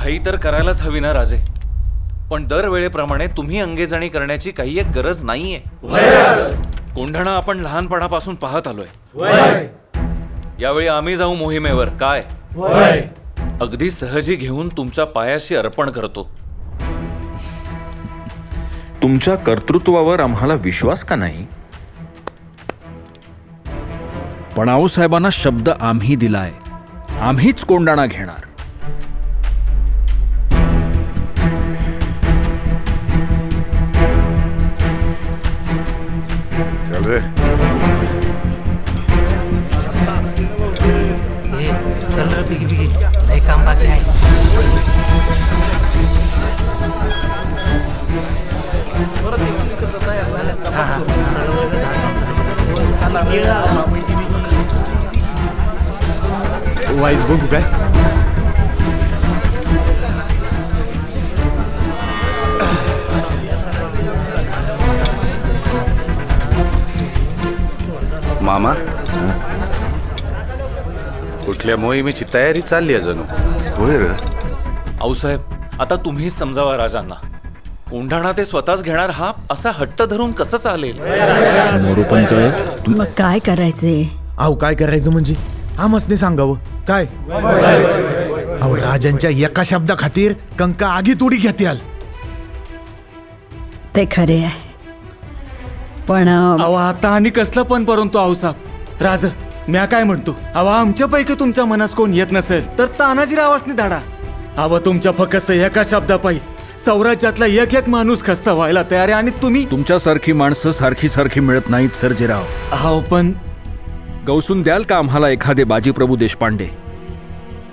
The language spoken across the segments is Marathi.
घाई तर करायलाच हवी ना राजे, पण दरवेळेप्रमाणे तुम्ही अंगेजाणी करण्याची काही एक गरज नाहीये. कोंढाणा आपण लहानपणापासून पाहत आलोय. यावेळी आम्ही जाऊ मोहिमेवर काय? अगदी सहजी घेऊन तुमच्या पायाशी अर्पण करतो. तुमच्या कर्तृत्वावर आम्हाला विश्वास का नाही? पण आऊसाहेबांना शब्द आम्ही दिलाय, आम्हीच कोंढाणा घेणार. चल रे. चल रे बिगी बिगी, लय काम बाकी आहे. वाईस बघू काय? मामा, कुठल्या मोहिमेची तयारी चालली आहे जणू. होय रे. आऊसाहेब, आता तुम्हीच समजावा राजांना. कोंढाणा ते स्वतःच घेणार हा असा हट्ट धरून कसं चालेल? मोरूपंत, मग काय करायचे? अहो काय करायचं म्हणजे आमसने सांगावं काय? अहो राजांच्या एका शब्दा खातीर कंका आगीत उडी घेत्याल. ते खरे आहे, पण अहो आता आणि कसलं पण परंतु आऊसाहेब राज म्या काय म्हणतो, अहो आमच्यापैकी तुमच्या मनास कोण येत नसेल तर तानाजीरावासनी धाडा. अहो तुमच्या फक्त एका शब्दापायी सौराज्यातला एक एक माणूस खस्ता व्हायला तयार आहे आणि तुम्ही तुमच्यासारखी माणसं सारखी सारखी मिळत नाहीत सर्जेराव. अहो पण गौसून द्याल का आम्हाला एखादे बाजीप्रभू देशपांडे,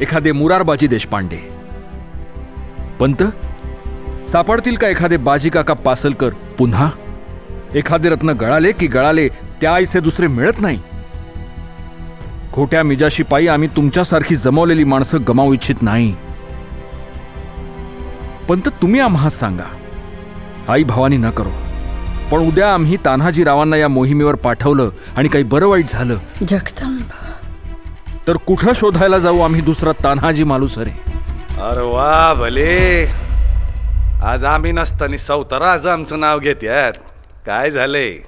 एखादे मुरारबाजी देशपांडे? पंत, सापडतील का एखादे बाजी काका पासलकर पुन्हा? एखादे रत्न गळाले की गळाले, त्या आईसे दुसरे मिळत नाही. खोट्या मिजाशी पायी आम्ही तुमच्यासारखी जमवलेली माणसं गमावू इच्छित नाही. पंत, तुम्ही आम्हाला सांगा, आई भावानी न करो, पण उद्या आम्ही तान्हाजीरावांना या मोहिमेवर पाठवलं आणि काही बरं वाईट झालं जगदंब, तर कुठं शोधायला जाऊ आम्ही दुसरा तान्हाजी मालुसरे? अरे वा भले, आज आम्ही नसताना सौतारा आज आमचं नाव घेत्यात. काय झालंय?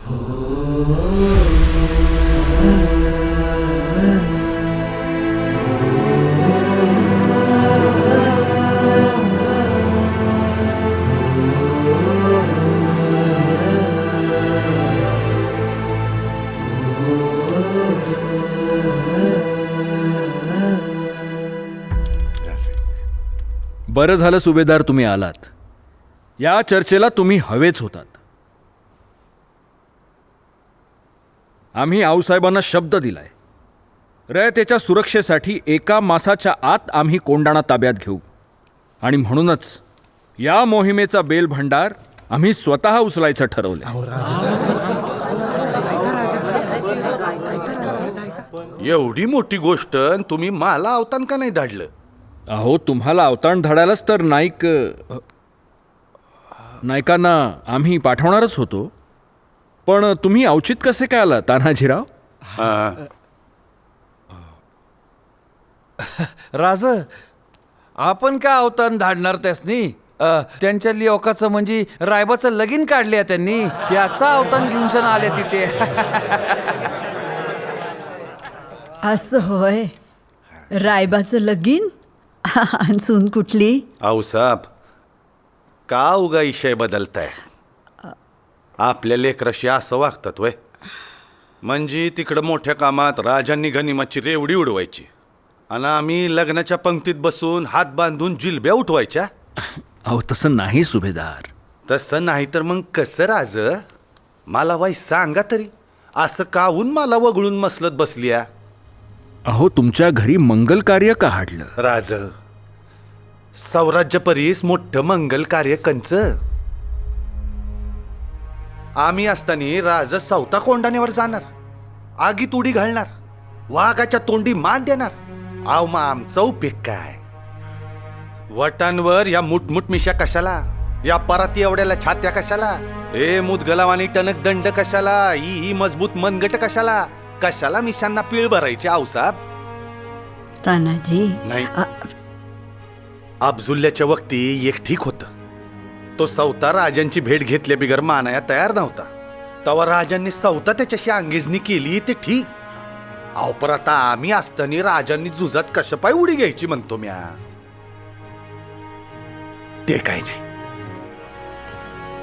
बरं झालं सुभेदार तुम्ही आलात. या चर्चेला तुम्ही हवेच होतात. आम्ही आऊसाहेबांना शब्द दिलाय, रयतेच्या सुरक्षेसाठी एका मासाच्या आत आम्ही कोंढाणा ताब्यात घेऊ. आणि म्हणूनच या मोहिमेचा बेल भंडार आम्ही स्वतः उचलायचं ठरवलं. एवढी मोठी गोष्ट अन तुम्ही मला अवतान का नाही धाडलं? अहो, तुम्हाला अवताण धाडायलाच तर नायकांना आम्ही पाठवणारच होतो. पण तुम्ही औचित कसे काय आला तान्हाजीराव? राज, आपण काय अवतार धाडणार त्यासनी? त्यांच्या लिओकाचं म्हणजे रायबाचं लगीन काढले त्यांनी, त्याचा अवतार घेऊन सण आले तिथे. असं होय? रायबाचं लगीन? आणि सून कुठली? आऊसाहेब, का उगा विषय बदलताय? आपल्या लेकराशी असं वागतात वय? म्हणजे तिकडं मोठ्या कामात राजांनी गनिमाची रेवडी उडवायची आणि आम्ही लग्नाच्या पंक्तीत बसून हात बांधून जिलब्या उठवायच्या? अहो, तसं नाही सुभेदार. तसं नाही तर मग कसं राज? मला वाई सांगा तरी, असं काहून मला वगळून मसलत बसलीया? अहो, तुमच्या घरी मंगल कार्य का हाडलं? राज, सौराज्य परीस मोठं मंगल कार्य कंच. आम्ही असताना राज सौता कोंढाण्यावर जाणार, आगीत उडी घालणार, वाघाच्या तोंडी मान देणार. आव मग आमचा उपयोग काय? वटांवर या मुठमुठ मिशा कशाला? या पराती एवढ्याला छात्या कशाला? ए मुदगलावानी टणक दंड कशाला? ही मजबूत मनगट कशाला? कशाला मिशांना पीळ भरायची आऊसाहेब? तानाजी, नाही. अब्जुल्ल्याच्या वक्ती एक ठीक होतं. तो सवता राजांची भेट घेतल्या बिगर मानाया तयार नव्हता. तेव्हा राजांनी सवता त्याच्याशी अंगेजनी केली ते ठीक. अहो पर आता आम्ही असताना राजांनी जुजात कशा पाय उडी घ्यायची म्हणतो म्या. ते काय नाही.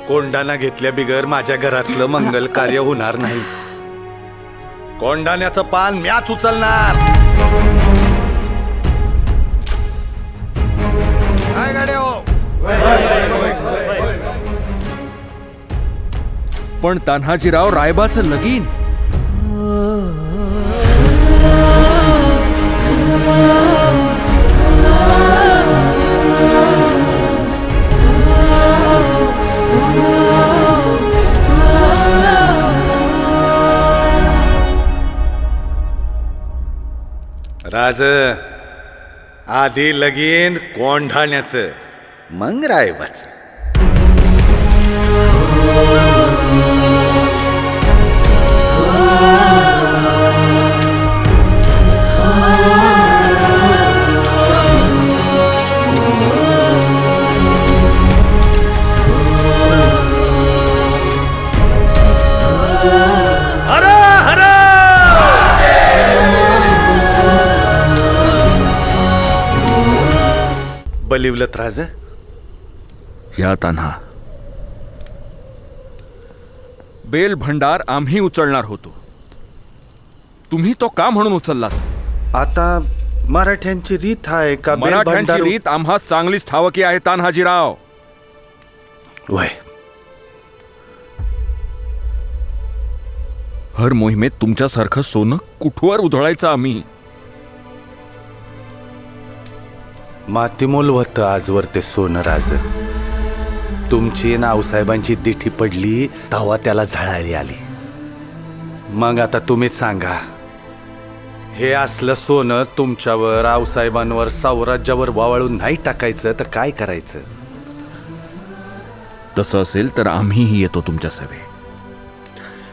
कोंडाणा घेतल्या बिगर माझ्या घरातलं मंगल कार्य होणार नाही. कोंडाण्याचं पान म्याच उचलणार. काय गाड्या हो. पण तान्हाजीराव रायबाचं लगीन राज आधी लगीन कोंढाण्याचं मग रायबाचं. बलिवलत राज. या तान्हा, बेल भंडार आम्ही उचलणार होतो. तुम्ही तो का म्हणून उचललात? आता मराठ्यांची रीत आहे का बेल मराठ्यांची भंडार- रीत आम्हा चांगलीच ठावकी आहे तान्हाजीराव. वय हर मोहिमेत तुमच्यासारखं सोनं कुठवर उधळायचं आम्ही? मातीमोल होतं आजवर ते सोनं राज. तुमची नावसाहेबांची दिठी पडली तेव्हा त्याला झळाळी आली. मग आता तुम्हीच सांगा, हे असलं सोनं तुमच्यावर आऊसाहेबांवर साम्राज्यावर वावळून नाही टाकायचं तर काय करायचं? तसं असेल तर आम्हीही येतो तुमच्या सभे.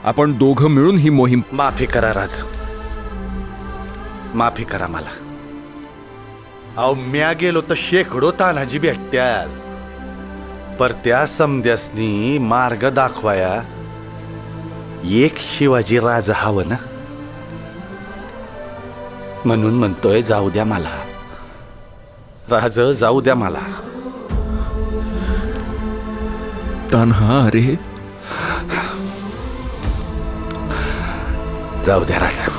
आपण दोघं मिळून ही मोहीम. माफी करा राज, माफी करा मला. अहो म्या गेलो तर शेकडो तानाजी भेटत्याल, पर त्या समद्यासनी मार्ग दाखवाया एक शिवाजी राज हवं ना. म्हणून म्हणतोय जाऊ द्या मला राज, जाऊ द्या मला. तान्हा, अरे जाऊ द्या राज.